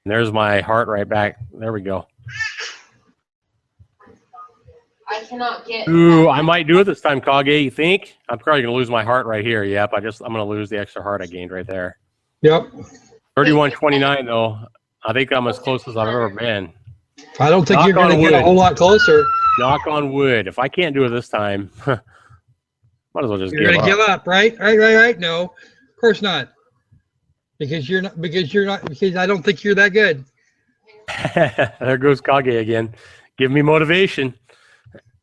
And there's my heart right back. There we go. I cannot get. Ooh, I might do it this time, Kage. You think? I'm probably gonna lose my heart right here. Yep, I'm gonna lose the extra heart I gained right there. Yep. 31-29 though. I think I'm as close as I've ever been. I don't think Knock you're going to on get a wood. whole lot closer. Knock on wood. If I can't do it this time, might as well just You're going to give up, right? Right. No, of course not. Because I don't think you're that good. There goes Kage again. Give me motivation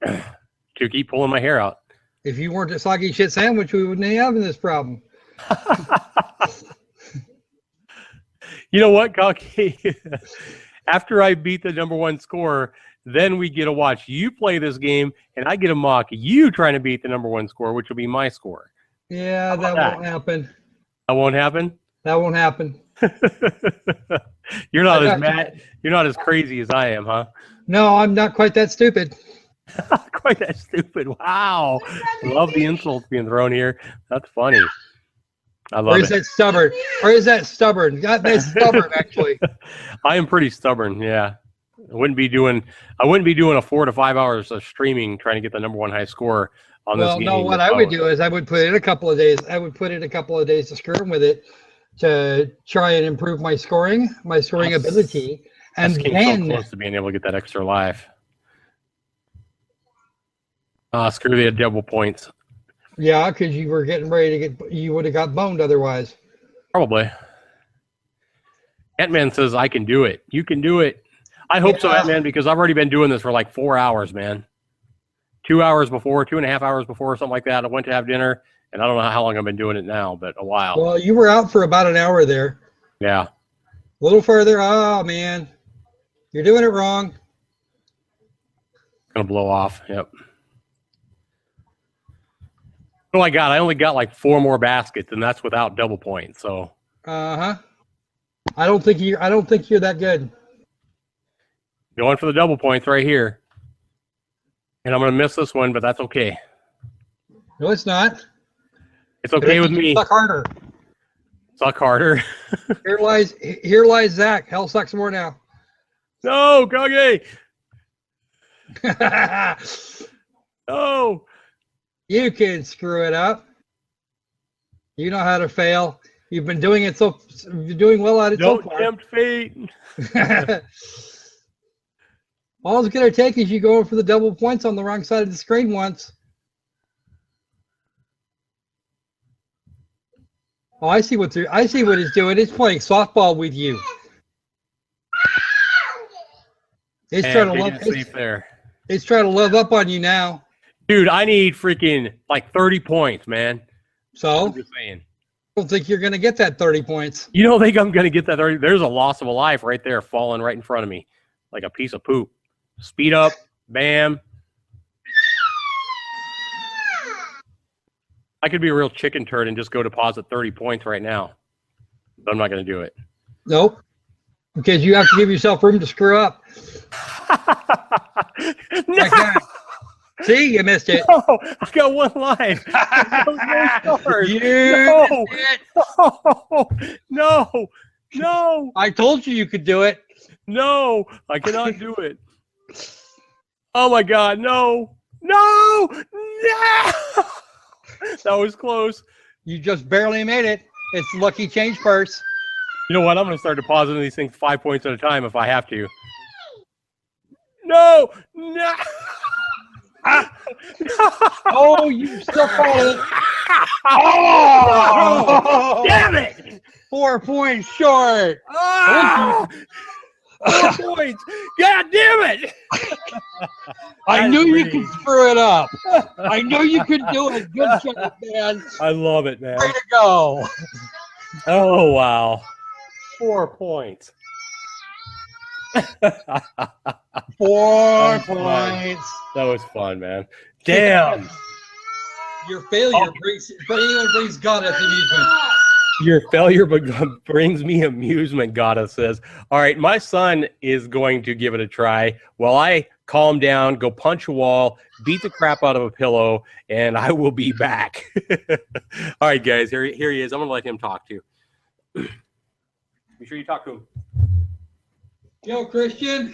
to keep pulling my hair out. If you weren't a soggy shit sandwich, we wouldn't be having this problem. You know what, Kage? After I beat the #1 score, then we get to watch you play this game, and I get to mock you trying to beat the #1 score, which will be my score. Yeah, that won't happen. That won't happen? That won't happen. You're not as mad. You're not as crazy as I am, huh? No, I'm not quite that stupid. Quite that stupid. Wow. Love the insults being thrown here. That's funny. I love it. Or is that stubborn? Or is that stubborn? That's stubborn, actually. I am pretty stubborn, yeah. I wouldn't be doing a 4 to 5 hours of streaming trying to get the #1 high score on this game. Well, no, what I would do is I would put in a couple of days. I would put in a couple of days to screw with it to try and improve my scoring ability. And then so close to being able to get that extra life. Screw the double points. Yeah, because you were getting ready to you would have got boned otherwise. Probably. Ant-Man says, I can do it. You can do it. I hope so, Ant-Man, because I've already been doing this for like 4 hours, man. 2 hours before, 2.5 hours before, something like that. I went to have dinner, and I don't know how long I've been doing it now, but a while. Well, you were out for about an hour there. Yeah. A little further. Oh, man. You're doing it wrong. Gonna blow off. Yep. What do I got? I only got like 4 more baskets, and that's without double points. So. I don't think you're that good. Going for the double points right here, and I'm gonna miss this one, but that's okay. No, it's not. It's okay with me. Suck harder. Suck harder. Here lies Zach. Hell sucks more now. No, Kage. No. You can screw it up. You know how to fail. You've been doing it you're doing well at it so far. Don't tempt fate. All it's going to take is you going for the double points on the wrong side of the screen once. Oh, I see what it's doing. It's playing softball with you. It's trying to love up on you now. Dude, I need freaking like 30 points, man. So? I'm just saying. I don't think you're going to get that 30 points. You don't think I'm going to get that 30? There's a loss of a life right there falling right in front of me like a piece of poop. Speed up. Bam. I could be a real chicken turd and just go deposit 30 points right now. But I'm not going to do it. Nope. Because you have to give yourself room to screw up. No. Like that. See, you missed it. No, I got 1 life. No. I told you could do it. No, I cannot do it. Oh my God, no. That was close. You just barely made it. It's lucky change purse. You know what? I'm going to start depositing these things 5 points at a time if I have to. No. Oh, you still got it. Oh, damn it. 4 points short. Oh, 4 points. God damn it. I knew you could screw it up. I knew you could do it. Good job, man. I love it, man. Way to go. Oh, wow. 4 points. 4 points. That was fun, man. Damn. Your failure brings God at amusement. Your failure brings me amusement, Gata says. All right, my son is going to give it a try while I calm down, go punch a wall, beat the crap out of a pillow, and I will be back. All right, guys, here he is. I'm going to let him talk to you. Be sure you talk to him. Yo, Christian.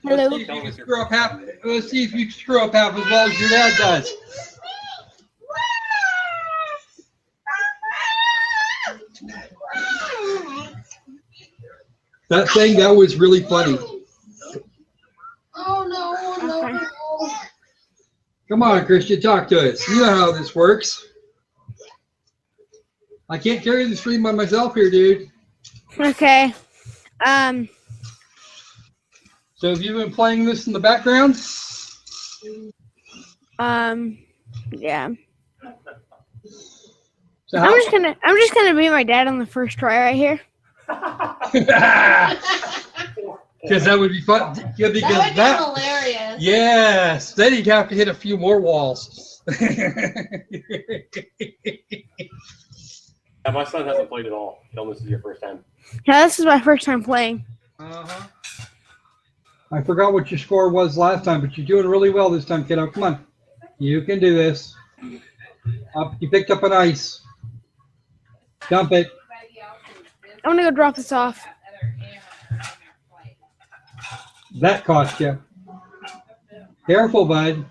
Hello. Let's see if you can screw up half. Let's see if you can screw up half as well as your dad does. That was really funny. Oh no. Come on, Christian, talk to us. You know how this works. I can't carry the stream by myself here, dude. Okay. So have you been playing this in the background? Yeah. So I'm just gonna be my dad on the first try right here. Because that would be fun. Yeah, because That would be hilarious. Yes. Then you'd have to hit a few more walls. Yeah, my son hasn't played at all. Tell him this is your first time. Yeah, this is my first time playing. Uh-huh. I forgot what your score was last time, but you're doing really well this time, kiddo. Come on. You can do this. You picked up an ice. Dump it. I'm gonna go drop this off. That cost you. Careful, bud.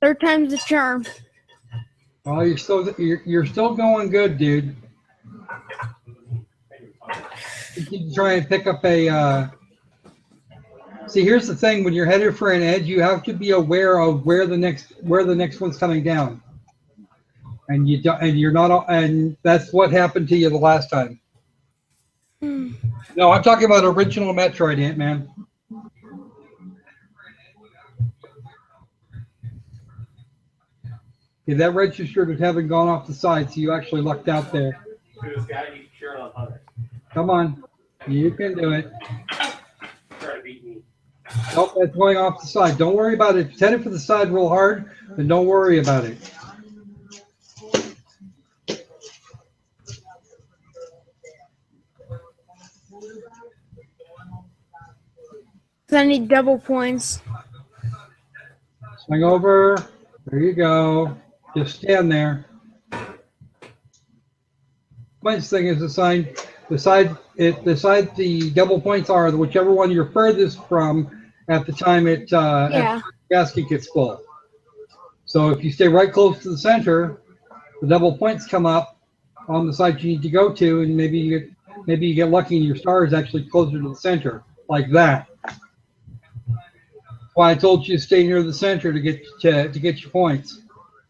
Third time's the charm. Well, you're still going good, dude. You can try and pick up a. See, here's the thing: when you're headed for an edge, you have to be aware of where the next one's coming down, and you don't, and you're not, and that's what happened to you the last time. No, I'm talking about original Metroid, Ant-Man. Okay, that registered as having gone off the side, so you actually lucked out there. Come on, you can do it. Try to beat me. Nope, that's going off the side. Don't worry about it. If you head it for the side real hard, then don't worry about it. I need double points. Swing over. There you go. Just stand there. Points thing is assigned. The side the double points are whichever one you're furthest from at the time at the gasket gets full. So if you stay right close to the center, the double points come up on the side you need to go to, and maybe you get lucky and your star is actually closer to the center, like that. That's why I told you to stay near the center to get your points,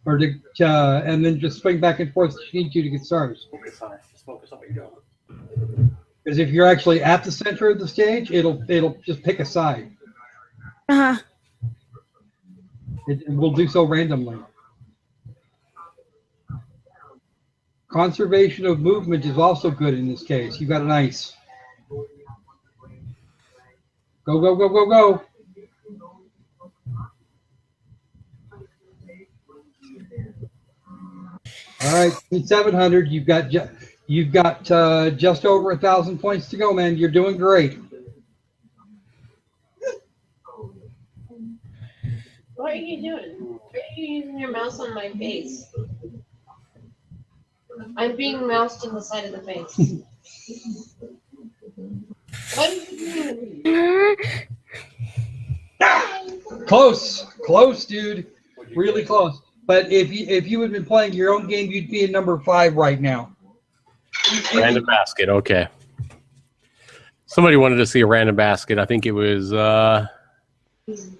or and then just swing back and forth if you need to get stars. Focus on it. Just focus on what you're doing. Because if you're actually at the center of the stage, it'll just pick a side. Uh-huh. It will do so randomly. Conservation of movement is also good in this case. You got an ice. Go, go, go, go, go. All right, 700. You've got just over 1,000 points to go, man. You're doing great. What are you doing? Why are you using your mouse on my face? I'm being moused in the side of the face. What are you doing? Close, dude. Really close. But if you had been playing your own game, you'd be in number 5 right now. Random basket. Okay. Somebody wanted to see a random basket. I think it was. I'm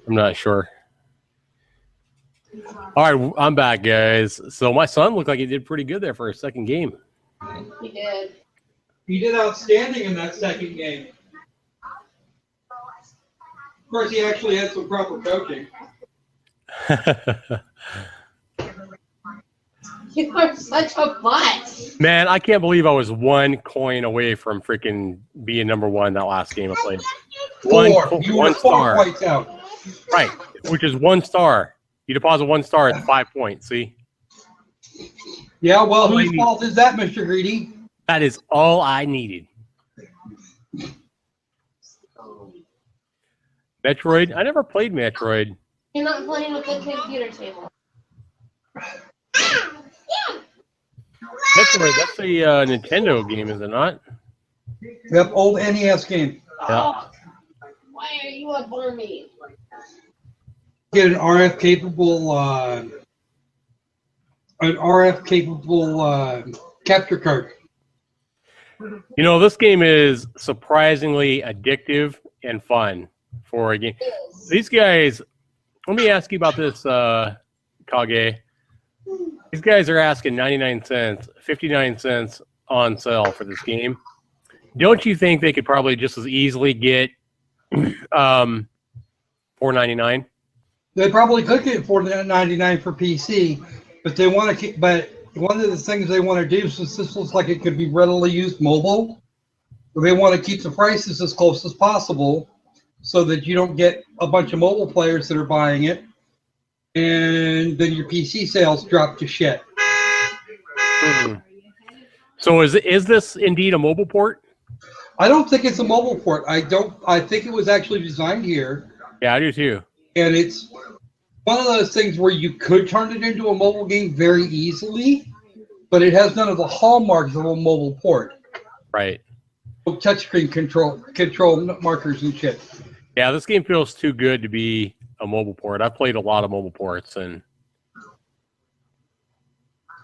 not sure. All right, I'm back, guys. So my son looked like he did pretty good there for his second game. He did. He did outstanding in that second game. Of course, he actually had some proper coaching. You are such a butt. Man, I can't believe I was 1 coin away from freaking being number 1 that last game I played. You were 4 star. points out. Right, which is 1 star. You deposit 1 star, it's 5 points. See? Yeah, well, whose fault is that, Mr. Greedy? That is all I needed. Metroid? I never played Metroid. You're not playing with the computer table. That's right. That's a Nintendo game, is it not? Yep, old NES game. Oh, why are you a mermaid? Get an RF capable capture card. You know, this game is surprisingly addictive and fun for a game. These guys, let me ask you about this, Kage. These guys are asking 99 cents, 59 cents on sale for this game. Don't you think they could probably just as easily get $4.99? They probably could get $4.99 for PC, but they want to keep. But one of the things they want to do, since this looks like it could be readily used mobile, they want to keep the prices as close as possible, so that you don't get a bunch of mobile players that are buying it, and then your PC sales drop to shit. Mm-hmm. So is this indeed a mobile port? I don't think it's a mobile port. I think it was actually designed here. Yeah, I do too. And it's one of those things where you could turn it into a mobile game very easily, but it has none of the hallmarks of a mobile port. Right. Touchscreen control markers and shit. Yeah, this game feels too good to be a mobile port. I've played a lot of mobile ports, and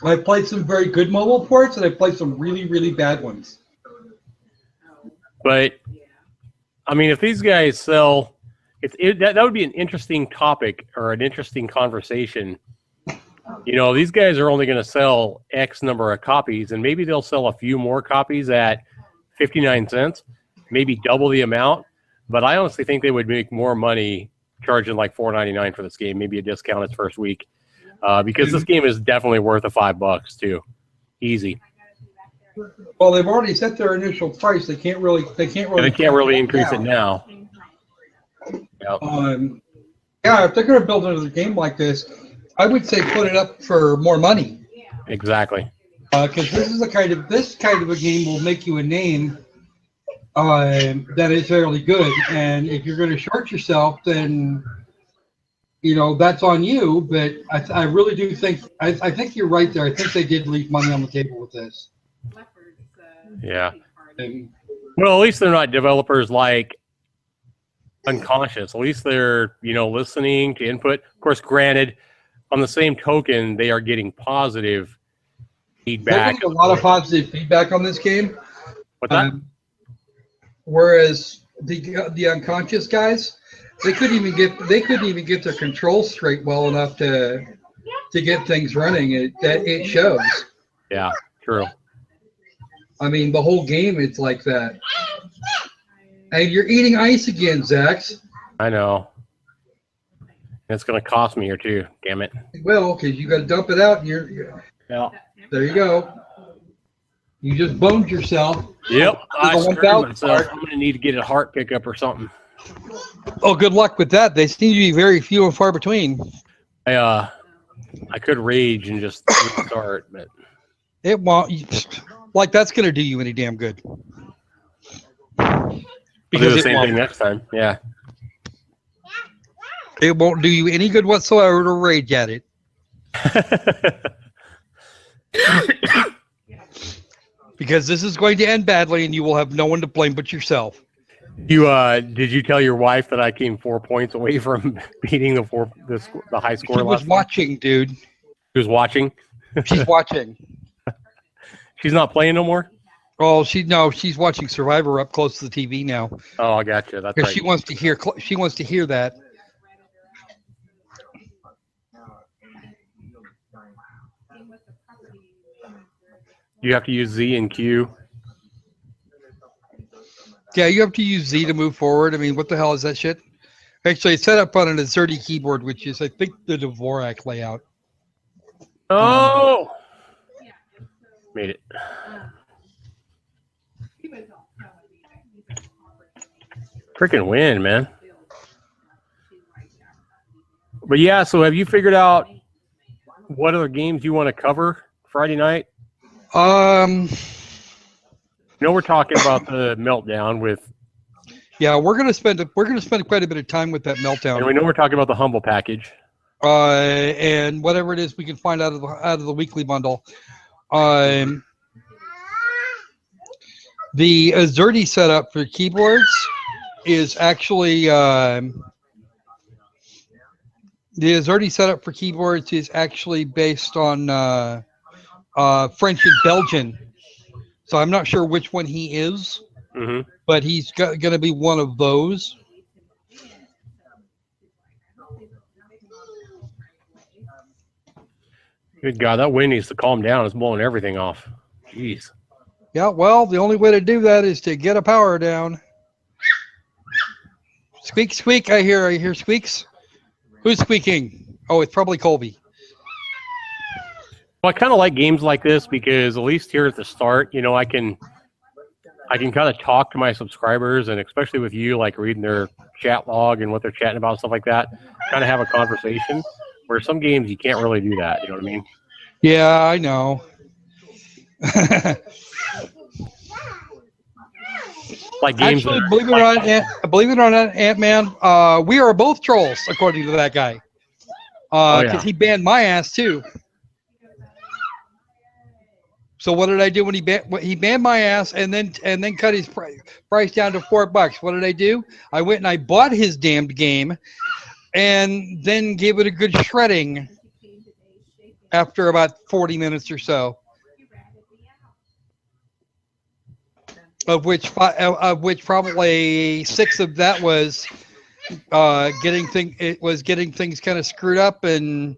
I've played some very good mobile ports, and I've played some really, really bad ones. But I mean, if these guys sell, that would be an interesting topic or an interesting conversation. You know, these guys are only going to sell X number of copies, and maybe they'll sell a few more copies at 59 cents, maybe double the amount. But I honestly think they would make more money charging like $4.99 for this game, maybe a discount its first week, because this game is definitely worth the $5 too, easy. Well, they've already set their initial price. They can't really increase it now. Yep. Yeah, if they're going to build another game like this, I would say put it up for more money. Exactly. Because this kind of a game will make you a name that is fairly good. And if you're going to short yourself, then that's on you. But I really do think I think you're right there. I think they did leave money on the table with this. Yeah. Well, at least they're not developers like Unconscious. At least they're, listening to input. Of course, granted, on the same token, they are getting positive feedback. They're getting a lot of positive feedback on this game. What's that? Whereas the Unconscious guys, they couldn't even get their controls straight well enough to get things running. It shows. Yeah, true. I mean, the whole game, it's like that. And you're eating ice again, Zax. I know. It's going to cost me here, too. Damn it. Well, because you got to dump it out. And Yeah. There you go. You just boned yourself. Yep. I The screwed 1,000 myself. part. I'm going to need to get a heart pickup or something. Oh, good luck with that. They seem to be very few and far between. I could rage and just restart, but It won't. Like that's going to do you any damn good. I'll do the same thing next time. Yeah. It won't do you any good whatsoever to rage at it. Because this is going to end badly, and you will have no one to blame but yourself. Did you tell your wife that I came 4 points away from beating the high score? She was watching, dude. She was watching. She's watching. She's not playing no more? Oh, she's watching Survivor up close to the TV now. Oh, I got you. That's right. She wants to hear that. You have to use Z and Q. Yeah, you have to use Z to move forward. I mean, what the hell is that shit? Actually, it's set up on an AZERTY keyboard, which is, I think, the Dvorak layout. Oh! Made it. Freaking win, man. But yeah, so have you figured out what other games you want to cover Friday night? We're We're talking about the Meltdown with Yeah, we're gonna spend quite a bit of time with that meltdown. And we know we're talking about the humble package. And whatever it is we can find out of the weekly bundle. The Azerty setup for keyboards is actually the Azerty setup for keyboards is actually based on French and Belgian. So I'm not sure which one he is, but he's going to be one of those. Good God, that wind needs to calm down. It's blowing everything off. Jeez. Yeah, well, the only way to do that is to get a power down. Squeak, squeak. I hear squeaks. Who's squeaking? Oh, it's probably Colby. Well, I kind of like games like this because at least here at the start, you know, I can kind of talk to my subscribers, and especially with you, like reading their chat log and what they're chatting about, stuff like that, kind of have a conversation. Where some games you can't really do that. You know what I mean? Yeah, I know. Like games. Actually, believe it or not, Ant-Man, we are both trolls, according to that guy. Because he banned my ass too. So what did I do when he banned my ass and then cut his price down to $4? What did I do? I went and I bought his damned game, and then gave it a good shredding after about 40 minutes or so. Of which probably 6 of that was getting things kind of screwed up and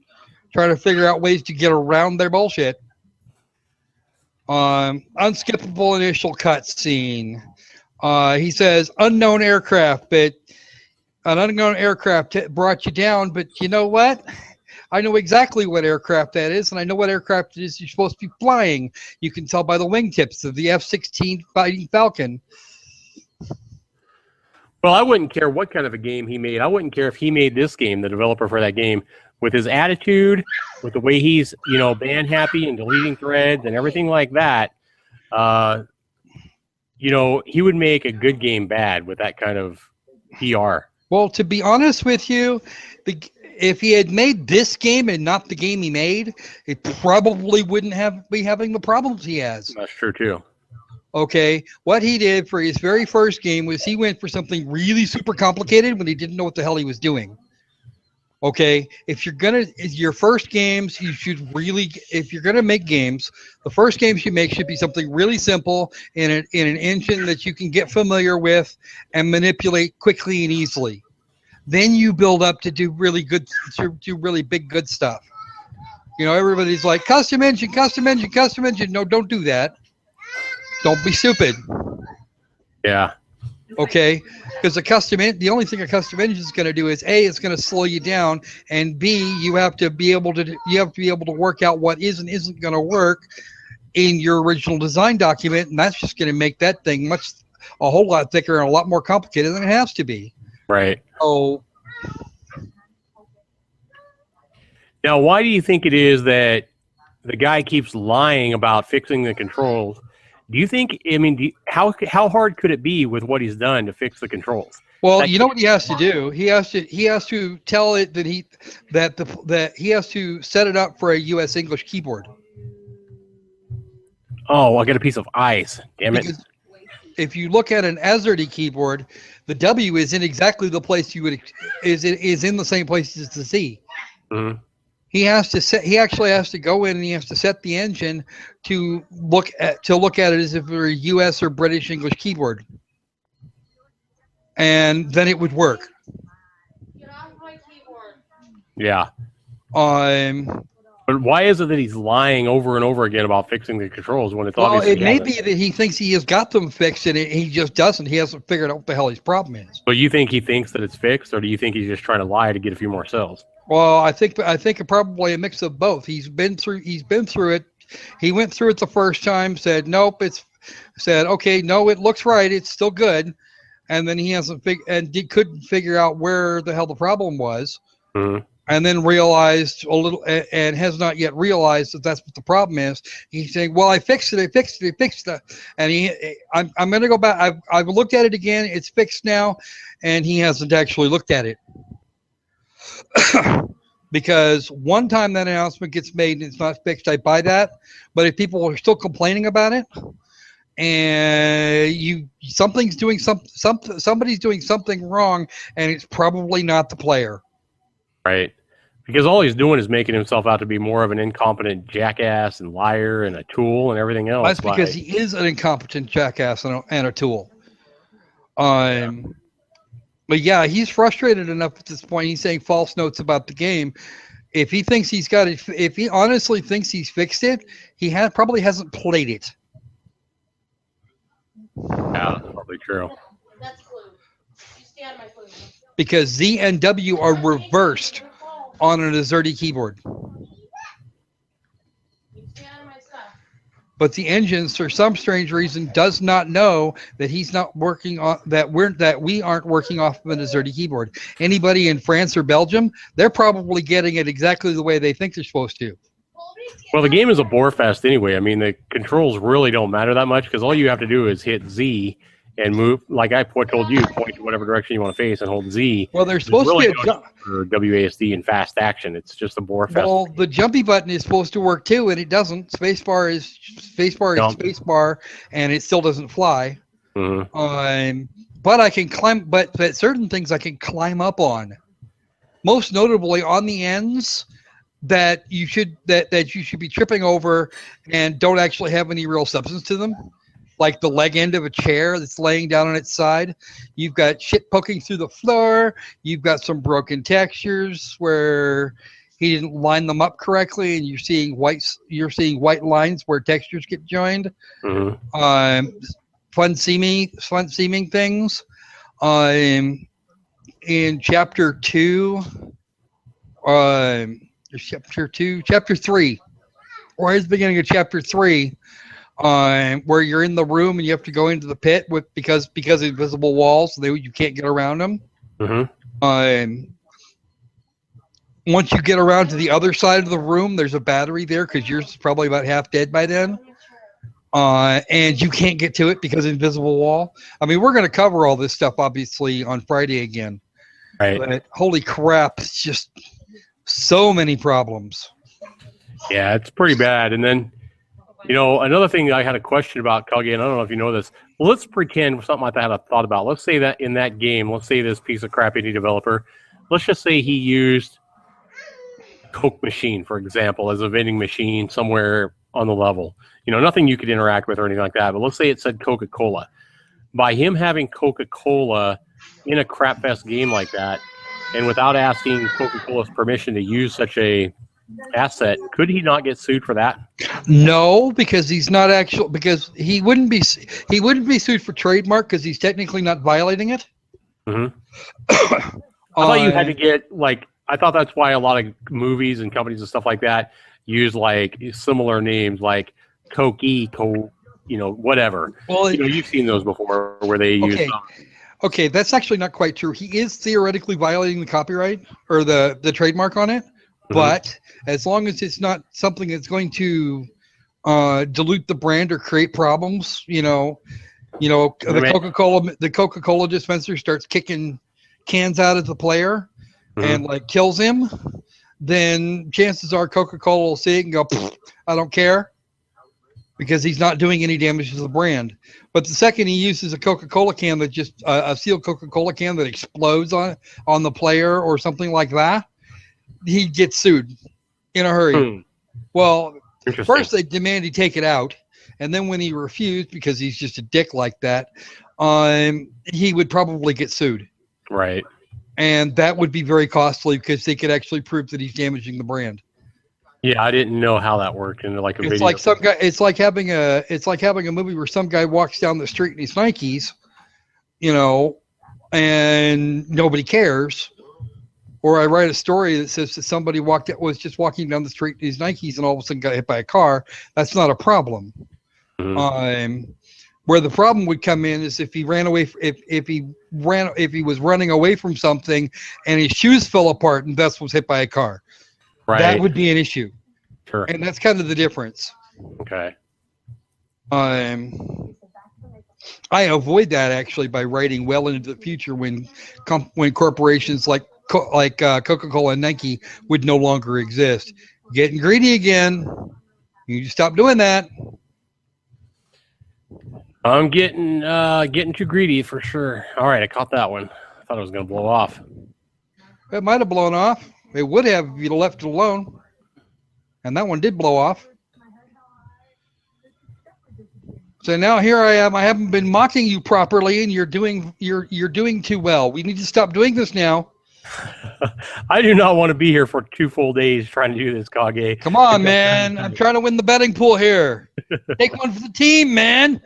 trying to figure out ways to get around their bullshit. Unskippable initial cutscene. He says unknown aircraft, but an unknown aircraft brought you down. But you know what? I know exactly what aircraft that is, and I know what aircraft it is you're supposed to be flying. You can tell by the wingtips of the F-16 Fighting Falcon. Well, I wouldn't care what kind of a game he made. I wouldn't care if he made this game, the developer for that game, with his attitude, with the way he's, you know, ban happy and deleting threads and everything like that. You know, he would make a good game bad with that kind of PR. Well, to be honest with you, if he had made this game and not the game he made, it probably wouldn't be having the problems he has. That's true too. Okay, what he did for his very first game was he went for something really super complicated when he didn't know what the hell he was doing. Okay, if your first games, you should really, if you're gonna make games, the first games you make should be something really simple in an engine that you can get familiar with and manipulate quickly and easily. Then you build up to do really big good stuff. You know, everybody's like custom engine. No, don't do that. Don't be stupid. Yeah. Okay, because the only thing a custom engine is going to do is A, it's going to slow you down, and B, you have to be able to work out what is and isn't going to work in your original design document, and that's just going to make that thing a whole lot thicker and a lot more complicated than it has to be. Right. So now, why do you think it is that the guy keeps lying about fixing the controls? Do you think? I mean, how hard could it be with what he's done to fix the controls? Well, you know what he has to do. He has to tell it that he has to set it up for a U.S. English keyboard. Oh, I got a piece of ice. Damn it! Because if you look at an Azerty keyboard, the W is in exactly the place is in the same place as the Z. Mm-hmm. He actually has to go in and he has to set the engine to look at it as if it were a U.S. or British English keyboard, and then it would work. Get off my keyboard. Yeah. But why is it that he's lying over and over again about fixing the controls when it's obvious? Well, it may be that he thinks he has got them fixed and he just doesn't. He hasn't figured out what the hell his problem is. But you think he thinks that it's fixed, or do you think he's just trying to lie to get a few more sales? Well, I think probably a mix of both. He's been through it. He went through it the first time, said nope, okay, no, it looks right, it's still good, and then he couldn't figure out where the hell the problem was. Mm-hmm. and then realized a little, and has not yet realized that that's what the problem is. He's saying, "Well, I fixed it, and I'm going to go back. I've looked at it again. It's fixed now," and he hasn't actually looked at it because one time that announcement gets made and it's not fixed, I buy that. But if people are still complaining about it, and somebody's doing something wrong, and it's probably not the player. Right. Because all he's doing is making himself out to be more of an incompetent jackass and liar and a tool and everything else. That's because he is an incompetent jackass and a tool. But yeah, he's frustrated enough at this point. He's saying false notes about the game. If he thinks he's got it, if he honestly thinks he's fixed it, he probably hasn't played it. Yeah, that's probably true. That's blue. You stay out of my blue. Because Z and W are reversed on an AZERTY keyboard. You stay out of my stuff. But the engine, for some strange reason, does not know that he's not working on that we aren't working off of an AZERTY keyboard. Anybody in France or Belgium, they're probably getting it exactly the way they think they're supposed to. Well, the game is a bore fest anyway. I mean, the controls really don't matter that much because all you have to do is hit Z and move, like I told you, point to whatever direction you want to face and hold Z. Well, there's supposed to be a jump for WASD and fast action. It's just a bore fest. Well, the jumpy button is supposed to work too, and it doesn't. Spacebar is spacebar, and it still doesn't fly. Mm-hmm. But I can climb. But certain things I can climb up on. Most notably on the ends that you should be tripping over and don't actually have any real substance to them. Like the leg end of a chair that's laying down on its side. You've got shit poking through the floor. You've got some broken textures where he didn't line them up correctly, and you're seeing white lines where textures get joined. Mm-hmm. Fun seeming things. In chapter 2, chapter 3, or at the beginning of chapter 3. Where you're in the room and you have to go into the pit because of invisible walls, you can't get around them. Mm-hmm. Once you get around to the other side of the room, there's a battery there because yours is probably about half dead by then. And you can't get to it because of invisible wall. I mean, we're going to cover all this stuff obviously on Friday again. Right. But holy crap, it's just so many problems. Yeah, it's pretty bad. And then, you know, another thing I had a question about, Kage, and I don't know if you know this. Well, let's pretend something like that I had a thought about. Let's say that in that game, let's say this piece of crap indie developer, let's just say he used Coke machine, for example, as a vending machine somewhere on the level. You know, nothing you could interact with or anything like that. But let's say it said Coca-Cola. By him having Coca-Cola in a crapfest game like that, and without asking Coca-Cola's permission to use such a asset, could he not get sued for that? No, because he's not because he wouldn't be sued for trademark because he's technically not violating it. Mm-hmm. I thought you had to get I thought that's why a lot of movies and companies and stuff like that use similar names like Coke-y, whatever. Well, you've seen those before where they use. Okay, that's actually not quite true. He is theoretically violating the copyright or the trademark on it. But as long as it's not something that's going to dilute the brand or create problems, the Coca-Cola dispenser starts kicking cans out at the player and kills him, then chances are Coca-Cola will see it and go, I don't care, because he's not doing any damage to the brand. But the second he uses a Coca-Cola can that just a sealed Coca-Cola can that explodes on the player or something like that, he gets sued in a hurry. Well, first they demand he take it out, and then when he refused because he's just a dick like that, he would probably get sued. Right. And that would be very costly because they could actually prove that he's damaging the brand. Yeah, I didn't know how that worked in a video. It's like some guy. It's like having a movie where some guy walks down the street in his Nikes, and nobody cares. Or I write a story that says that somebody was just walking down the street in his Nikes and all of a sudden got hit by a car. That's not a problem. Where the problem would come in is if he ran away, if he was running away from something and his shoes fell apart and thus was hit by a car. Right. That would be an issue. Sure. And that's kind of the difference. Okay. I avoid that actually by writing well into the future when corporations like Coca-Cola and Nike would no longer exist. Getting greedy again. You stop doing that. I'm getting too greedy for sure. All right, I caught that one. I thought it was going to blow off. It might have blown off. It would have if you'd left it alone. And that one did blow off. So now here I am. I haven't been mocking you properly, and you're doing too well. We need to stop doing this now. I do not want to be here for 2 full days trying to do this, Kage. Come on, man. I'm trying to win the betting pool here. Take one for the team, man.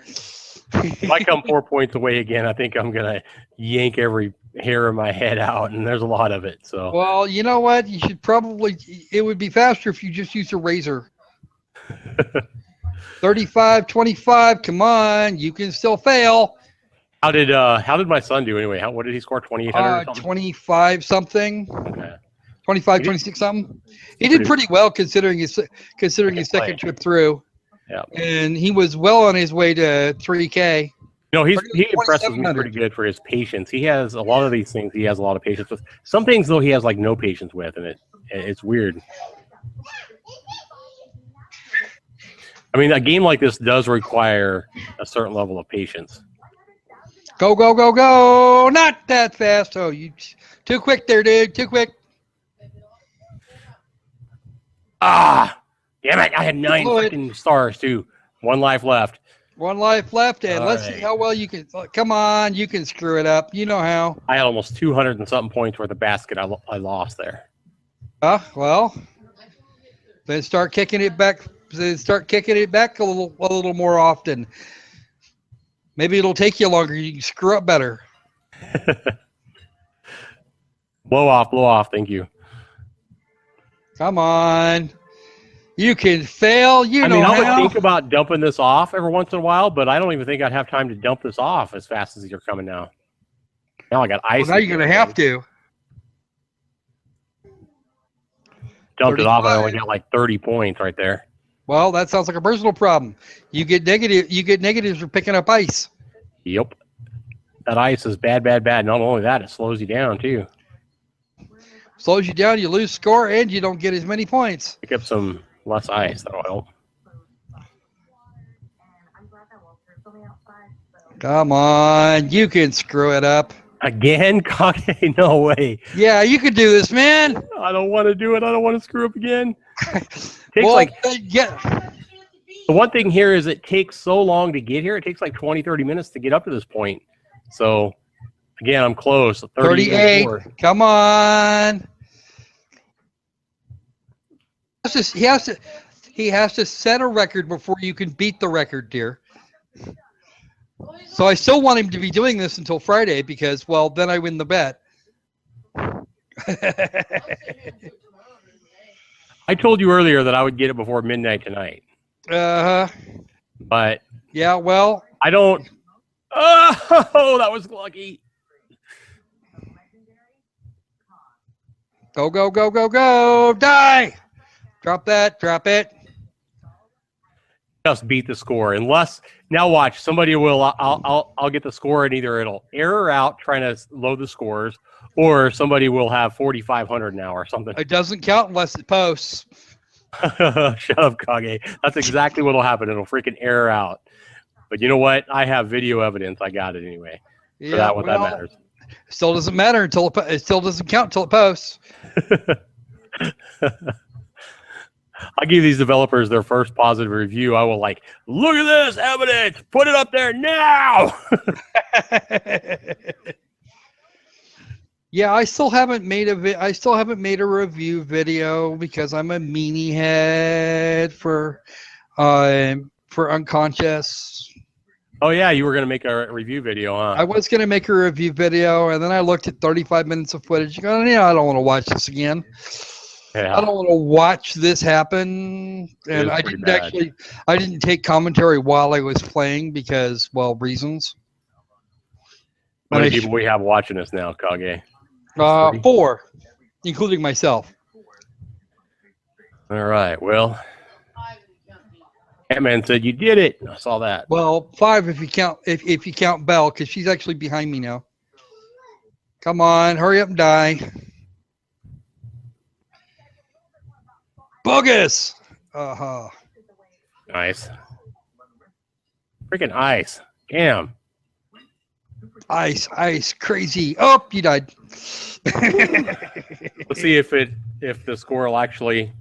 If I come 4 points away again, I think I'm going to yank every hair in my head out, and there's a lot of it. So. Well, you know what? You should probably – it would be faster if you just used a razor. 35-25. Come on. You can still fail. How did my son do anyway? What did he score? 2,800 or something? 25 something. Okay. 25, 26 something. He did pretty well considering his second trip through. Yeah. And he was well on his way to 3K. No, he impresses me pretty good for his patience. He has a lot of these things. He has a lot of patience with. Some things though he has like no patience with, and it's weird. I mean, a game like this does require a certain level of patience. Go, go, go, go. Not that fast. Oh, you too quick there, dude. Too quick. Ah, damn it. I had 9 fucking stars, too. 1 life left. 1 life left, and All let's right. see how well you can. Come on, you can screw it up. You know how. I had almost 200 and something points worth of basket I lost there. Well, then start kicking it back. Start kicking it back a little more often. Maybe it'll take you longer. You can screw up better. Blow off. Thank you. Come on. You can fail. I would think about dumping this off every once in a while, but I don't even think I'd have time to dump this off as fast as you're coming now. Now I got ice. Well, now you're going to have to. Dumped it off. I only got like 30 points right there. Well, that sounds like a personal problem. You get negatives for picking up ice. Yep. That ice is bad. Not only that, it slows you down too. Slows you down, you lose score, and you don't get as many points. Pick up some less ice. That'll help. Come on. You can screw it up. Again? Kage? No way. Yeah, you can do this, man. I don't want to do it. I don't want to screw up again. The one thing here is it takes so long to get here. It takes like 20, 30 minutes to get up to this point. So, again, I'm close. 38. Come on. He has to set a record before you can beat the record, dear. So I still want him to be doing this until Friday because, well, then I win the bet. I told you earlier that I would get it before midnight tonight. But yeah, well, I don't. Oh, that was lucky. Go, go, go, go, go. Die. Drop that. Drop it. Just beat the score. Unless now watch, somebody will. I'll get the score and either it'll error out trying to load the scores, or somebody will have 4,500 now or something. It doesn't count unless it posts. Shut up, Kage. That's exactly what'll happen. It'll freaking error out. But you know what? I have video evidence. I got it anyway. So that matters. Still doesn't matter until it still doesn't count until it posts. I'll give these developers their first positive review. I will look at this evidence. Put it up there now. Yeah, I still haven't made a review video because I'm a meanie head for Unconscious. Oh yeah, you were gonna make a review video, huh? I was gonna make a review video, and then I looked at 35 minutes of footage. Going, I don't want to watch this again. Yeah. I don't want to watch this happen. And I pretty didn't bad. I didn't take commentary while I was playing because, well, reasons. How But many people we have watching us now, Kage? 4, including myself. All right. Well, Ant-Man said you did it. I saw that. Well, 5 if you count Belle, because she's actually behind me now. Come on, hurry up and die. Bogus. Nice. Freaking ice. Damn. Ice, crazy. Oh, you died. Let's see if the squirrel actually.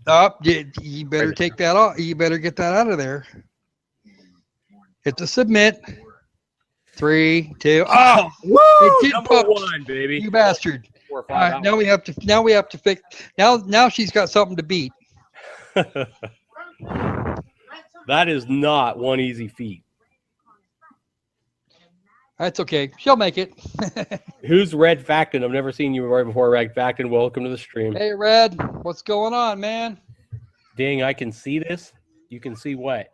You better take that off. You better get that out of there. Hit the submit. 3, 2. Oh, Woo! it did Number poke. 1, baby. You bastard. 4 or All right, 5 now we have to fix. Now she's got something to beat. That is not one easy feat. That's okay. She'll make it. Who's Red Facton? I've never seen you right before, Red Facton. Welcome to the stream. Hey, Red. What's going on, man? Dang, I can see this. You can see what?